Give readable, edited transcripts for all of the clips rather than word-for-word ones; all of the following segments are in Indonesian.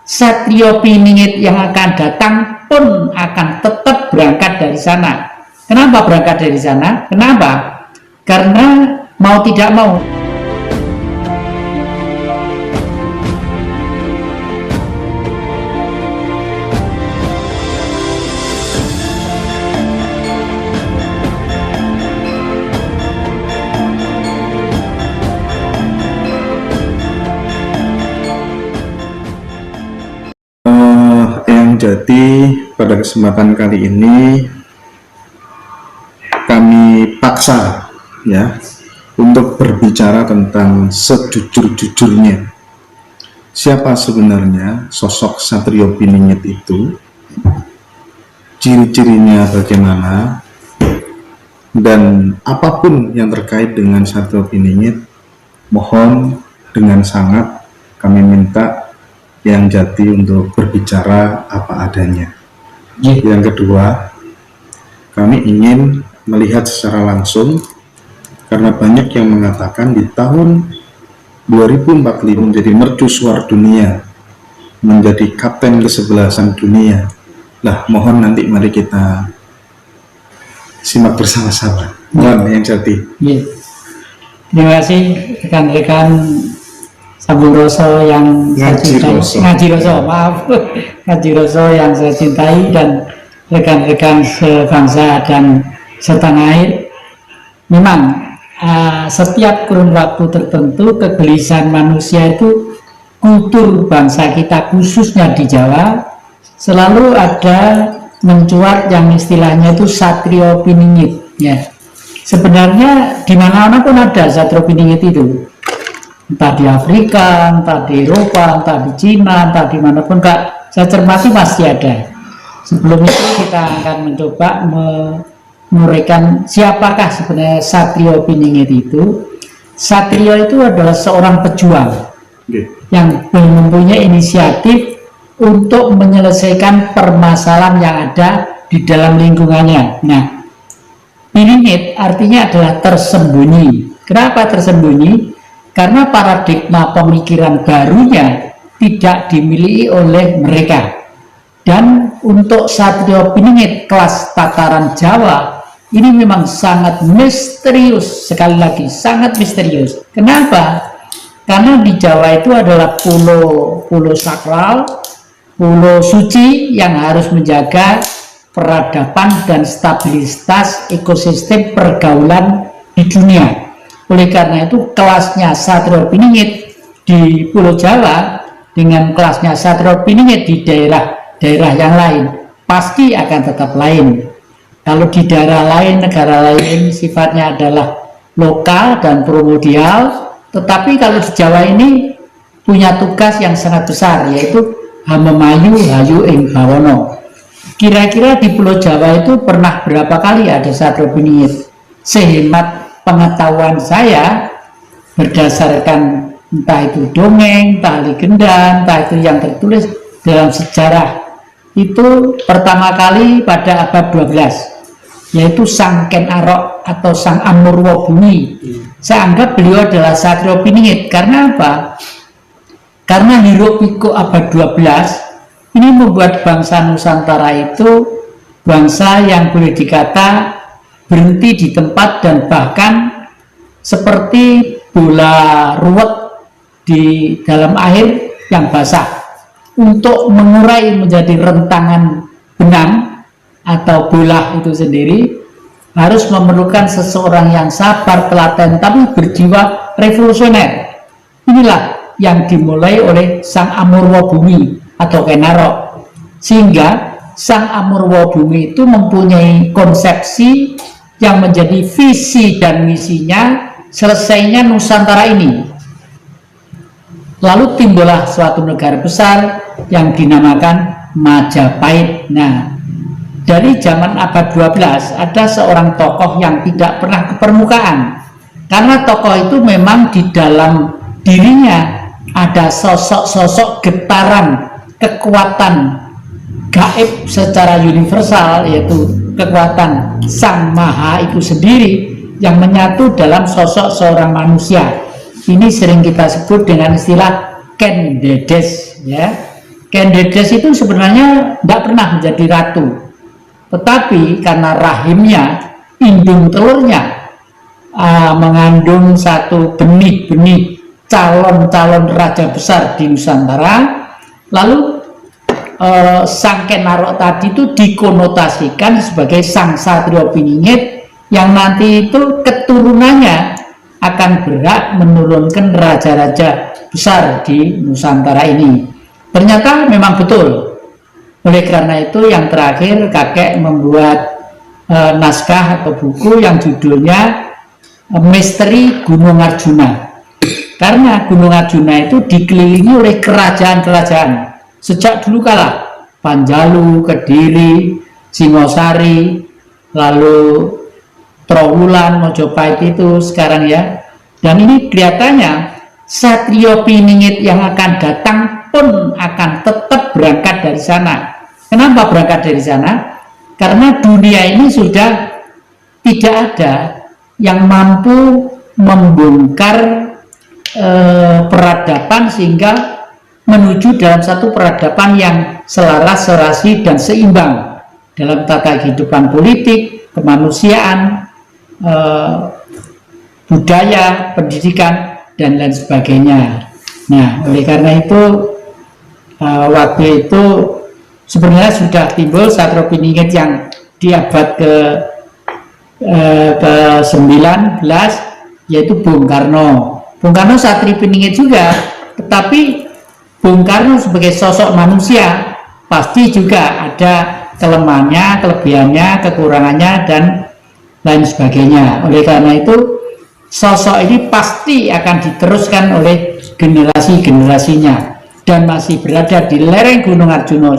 Satrio Piningit yang akan datang pun akan tetap berangkat dari sana. Kenapa berangkat dari sana? Kenapa? Karena mau tidak mau Jadi pada kesempatan kali ini kami paksa ya untuk berbicara tentang sejujur-jujurnya siapa sebenarnya sosok Satrio Piningit itu, ciri-cirinya bagaimana, dan apapun yang terkait dengan Satrio Piningit mohon dengan sangat kami minta yang Jati untuk berbicara apa adanya. Yang kedua, kami ingin melihat secara langsung karena banyak yang mengatakan di tahun 2045 menjadi mercusuar dunia, menjadi kapten kesebelasan dunia. Lah, mohon nanti mari kita simak bersama-sama. Mohon yang Jati. Terima kasih rekan-rekan Samburoso yang Ngaji Roso yang saya cintai, dan rekan-rekan sebangsa dan setanah air. Memang setiap kurun waktu tertentu kegelisahan manusia itu, kultur bangsa kita khususnya di Jawa selalu ada mencuat yang istilahnya itu Satrio Piningit ya. Sebenarnya di mana-mana pun ada Satrio Piningit itu, entah di Afrika, entah di Eropa, entah di Cina, entah di manapun Kak, saya cermati pasti ada. Sebelum itu kita akan mencoba menguraikan siapakah sebenarnya Satrio Piningit itu. Satrio itu adalah seorang pejuang yang mempunyai inisiatif untuk menyelesaikan permasalahan yang ada di dalam lingkungannya. Nah, Piningit artinya adalah tersembunyi. Kenapa tersembunyi? Karena paradigma pemikiran barunya tidak dimiliki oleh mereka. Dan untuk Satrio Piningit kelas tataran Jawa ini memang sangat misterius, sekali lagi sangat misterius. Kenapa? Karena di Jawa itu adalah pulau sakral, pulau suci yang harus menjaga peradaban dan stabilitas ekosistem pergaulan di dunia. Oleh karena itu kelasnya Satrio Piningit di Pulau Jawa dengan kelasnya Satrio Piningit di daerah yang lain pasti akan tetap lain. Kalau di daerah lain, negara lain sifatnya adalah lokal dan primordial, tetapi kalau di Jawa ini punya tugas yang sangat besar, yaitu hamemayu hayu ing bawono. Kira-kira di Pulau Jawa itu pernah berapa kali ada Satrio Piningit? Sehemat pengetahuan saya berdasarkan entah itu dongeng, entah legenda, entah itu yang tertulis dalam sejarah, itu pertama kali pada abad 12, yaitu Sang Ken Arok atau Sang Amurwa Bumi. Saya anggap beliau adalah Satrio Piningit. Karena apa? Karena hiruk pikuk abad 12 ini membuat bangsa Nusantara itu bangsa yang boleh dikata berhenti di tempat dan bahkan seperti bola ruwet di dalam air yang basah. Untuk mengurai menjadi rentangan benang atau bola itu sendiri harus memerlukan seseorang yang sabar, telaten, tapi berjiwa revolusioner. Inilah yang dimulai oleh Sang Amurwa Bumi atau Ken Arok, sehingga Sang Amurwa Bumi itu mempunyai konsepsi yang menjadi visi dan misinya selesainya Nusantara ini. Lalu timbullah suatu negara besar yang dinamakan Majapahit. Nah, dari zaman abad 12 ada seorang tokoh yang tidak pernah ke permukaan, karena tokoh itu memang di dalam dirinya ada sosok-sosok getaran kekuatan gaib secara universal, yaitu kekuatan Sang Maha itu sendiri yang menyatu dalam sosok seorang manusia. Ini sering kita sebut dengan istilah Ken Dedes ya. Candides itu sebenarnya tidak pernah menjadi ratu, tetapi karena rahimnya, indung telurnya mengandung satu benih-benih calon-calon raja besar di Nusantara, lalu sang Kenarok tadi itu dikonotasikan sebagai sang Satrio Piningit yang nanti itu keturunannya akan berhak menurunkan raja-raja besar di Nusantara ini. Ternyata memang betul. Oleh karena itu yang terakhir kakek membuat naskah atau buku yang judulnya Misteri Gunung Arjuna. Karena Gunung Arjuna itu dikelilingi oleh kerajaan-kerajaan sejak dulu kala, Panjalu, Kediri, Singosari, lalu Trowulan, Mojopahit itu sekarang ya. Dan ini kelihatannya Satrio Piningit yang akan datang pun akan tetap berangkat dari sana. Kenapa berangkat dari sana? Karena dunia ini sudah tidak ada yang mampu membongkar peradaban sehingga menuju dalam satu peradaban yang selaras, serasi, dan seimbang dalam tata kehidupan politik, kemanusiaan, budaya, pendidikan, dan lain sebagainya. Nah, oleh karena itu waktu itu sebenarnya sudah timbul Satrio Piningit yang di abad ke-19, yaitu Bung Karno. Bung Karno Satrio Piningit juga, tetapi Bung Karno sebagai sosok manusia pasti juga ada kelemahannya, kelebihannya, kekurangannya, dan lain sebagainya. Oleh karena itu sosok ini pasti akan diteruskan oleh generasi-generasinya dan masih berada di lereng Gunung Arjuna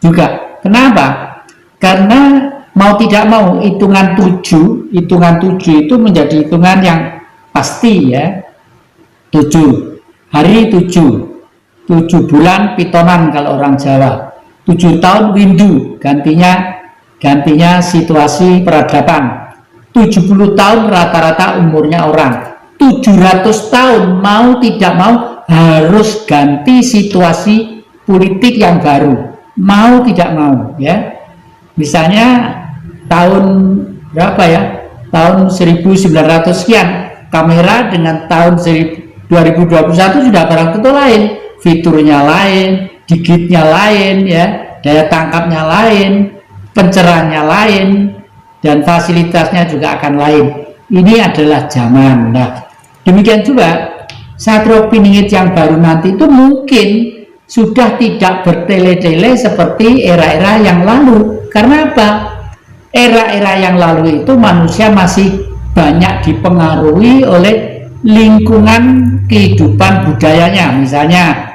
juga. Kenapa? Karena mau tidak mau hitungan 7 itu menjadi hitungan yang pasti ya. 7 hari 7 bulan pitonan kalau orang Jawa, 7 tahun windu gantinya situasi peradaban, 70 tahun rata-rata umurnya orang, 700 tahun mau tidak mau harus ganti situasi politik yang baru, mau tidak mau ya. Misalnya tahun berapa ya, tahun 1900 sekian, kamera dengan tahun 2021 sudah barang tentu lain, fiturnya lain, digitnya lain ya, daya tangkapnya lain, pencerahannya lain, dan fasilitasnya juga akan lain. Ini adalah zaman. Nah, demikian juga Satrio Piningit yang baru nanti itu mungkin sudah tidak bertele-tele seperti era-era yang lalu. Karena apa? Era-era yang lalu itu manusia masih banyak dipengaruhi oleh lingkungan kehidupan budayanya, misalnya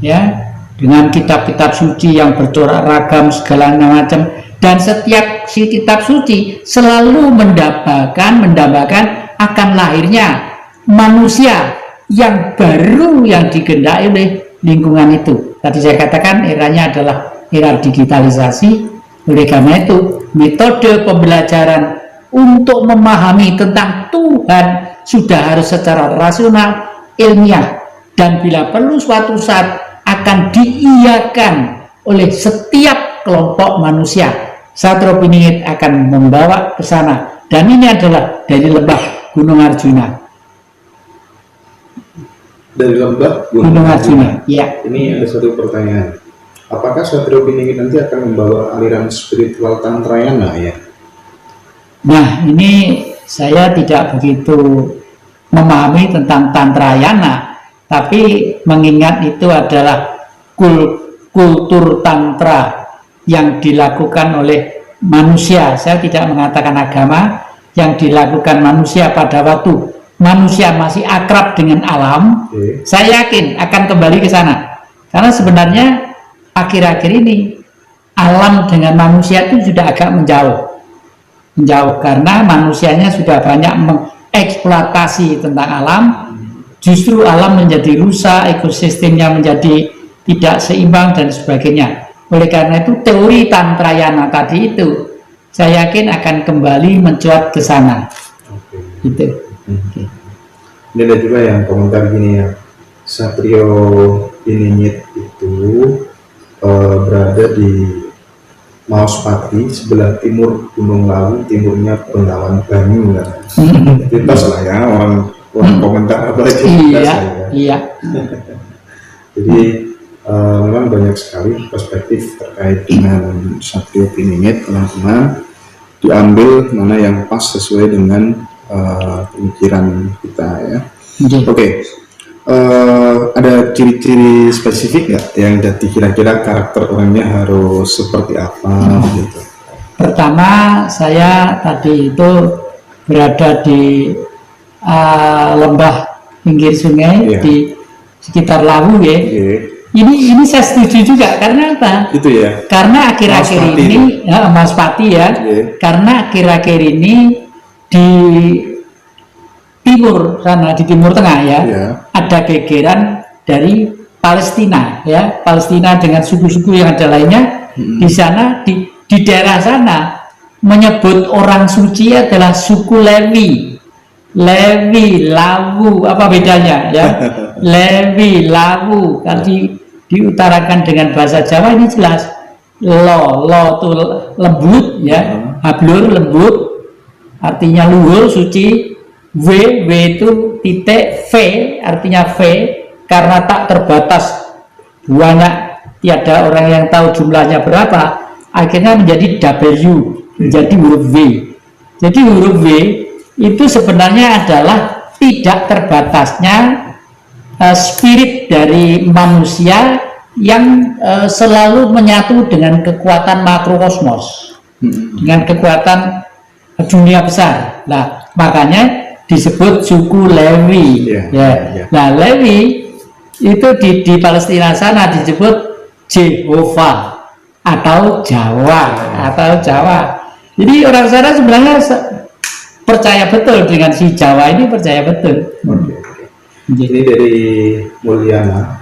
ya, dengan kitab-kitab suci yang bercorak ragam segala macam. Dan setiap si kitab suci selalu mendambakan akan lahirnya manusia yang baru yang digendaki oleh lingkungan itu. Tadi saya katakan eranya adalah era digitalisasi. Oleh karena itu metode pembelajaran untuk memahami tentang Tuhan sudah harus secara rasional, ilmiah, dan bila perlu suatu saat akan diiyakan oleh setiap kelompok manusia. Satrio Piningit akan membawa ke sana, dan ini adalah dari lembah Gunung Arjuna. Dari lembah Gunung Arjuna, ya. Ini ada satu pertanyaan. Apakah Satrio Piningit nanti akan membawa aliran spiritual Tantrayana ya? Nah, ini saya tidak begitu memahami tentang Tantrayana, tapi mengingat itu adalah kultur Tantra yang dilakukan oleh manusia. Saya tidak mengatakan agama, yang dilakukan manusia pada waktu manusia masih akrab dengan alam. Saya yakin akan kembali ke sana, karena sebenarnya akhir-akhir ini alam dengan manusia itu sudah agak menjauh karena manusianya sudah banyak mengeksploitasi tentang alam. Justru alam menjadi rusak, ekosistemnya menjadi tidak seimbang dan sebagainya. Oleh karena itu teori Tantrayana tadi itu saya yakin akan kembali mencuat ke sana. Gitu. Ini ada juga yang komentar gini ya, Satrio Piningit itu berada di Mauspati, sebelah timur Gunung Lawu, timurnya Bengawan Banyu kan. Pintas lah ya, orang komentar apa aja pintas lah ya. Iya. Jadi memang banyak sekali perspektif terkait dengan Satrio Piningit, teman-teman. Diambil mana yang pas sesuai dengan pemikiran kita ya. Oke. Ada ciri-ciri spesifik nggak yang jadi kira-kira karakter orangnya harus seperti apa gitu? Pertama, saya tadi itu berada di lembah pinggir sungai di sekitar Lawu ya. Ini saya setuju juga, karena apa? Itu ya. Karena akhir-akhir ini Mauspati ya. Karena akhir-akhir ini di timur sana, di Timur Tengah ya, ada gegeran dari Palestina ya, Palestina dengan suku-suku yang ada lainnya. Di sana, di daerah sana menyebut orang suci adalah suku Lewi, Lawu, apa bedanya ya? Lewi, Lawu, kan diutarakan dengan bahasa Jawa ini jelas. Lo itu lembut ya, hablur lembut, artinya luhur suci. W itu titik, V artinya V, karena tak terbatas banyak, tiada orang yang tahu jumlahnya berapa, akhirnya menjadi W, menjadi huruf W. Jadi huruf W itu sebenarnya adalah tidak terbatasnya spirit dari manusia yang selalu menyatu dengan kekuatan makrokosmos, dengan kekuatan dunia besar. Nah, makanya disebut suku Lewi. Nah, Lewi itu di Palestina sana disebut Jehovah atau Jawa Jadi orang sana sebenarnya percaya betul dengan si Jawa ini, percaya betul. Ini dari Mulyana,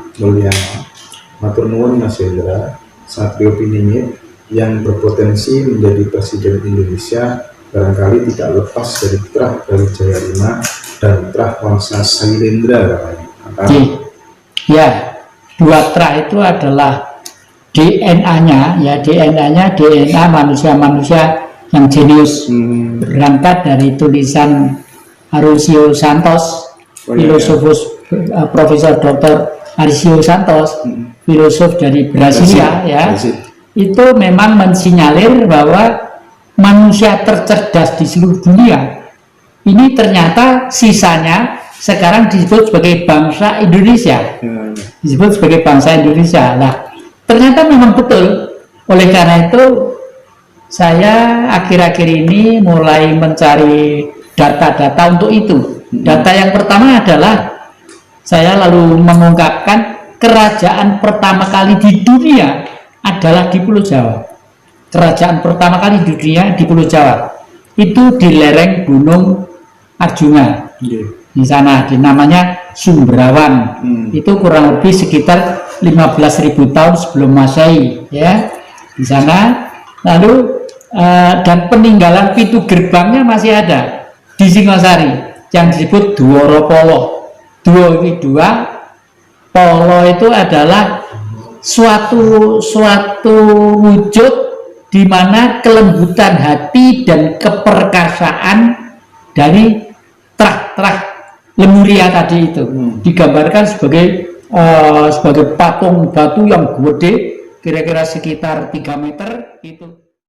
matur nuwun Mas Hendra, Satrio Piningit yang berpotensi menjadi presiden Indonesia barangkali tidak lepas dari terah Brawijaya V dan terah Wangsa Sailendra katanya. Ya, dua terah itu adalah DNA-nya ya, DNA manusia-manusia yang jenius. Berangkat dari tulisan Arusio Santos, filosofus Profesor Dr. Arusio Santos, filosof dari Brasilia ya. Itu memang mensinyalir bahwa manusia tercerdas di seluruh dunia ini ternyata sisanya sekarang disebut sebagai bangsa Indonesia, disebut sebagai bangsa Indonesia. Nah, ternyata memang betul. Oleh karena itu saya akhir-akhir ini mulai mencari data-data untuk itu. Data yang pertama adalah saya lalu mengungkapkan kerajaan pertama kali di dunia adalah di Pulau Jawa. Kerajaan pertama kali di dunia di Pulau Jawa itu di lereng Gunung Arjuna. Di sana namanya Sumbrawan. Itu kurang lebih sekitar 15.000 tahun sebelum Masehi ya. Di sana lalu dan peninggalan pintu gerbangnya masih ada di Singosari yang disebut Dwara Polo. Dua itu dua, Polo itu adalah suatu wujud di mana kelembutan hati dan keperkasaan dari terah Lemuria tadi itu digambarkan sebagai patung batu yang gede, kira-kira sekitar 3 meter itu.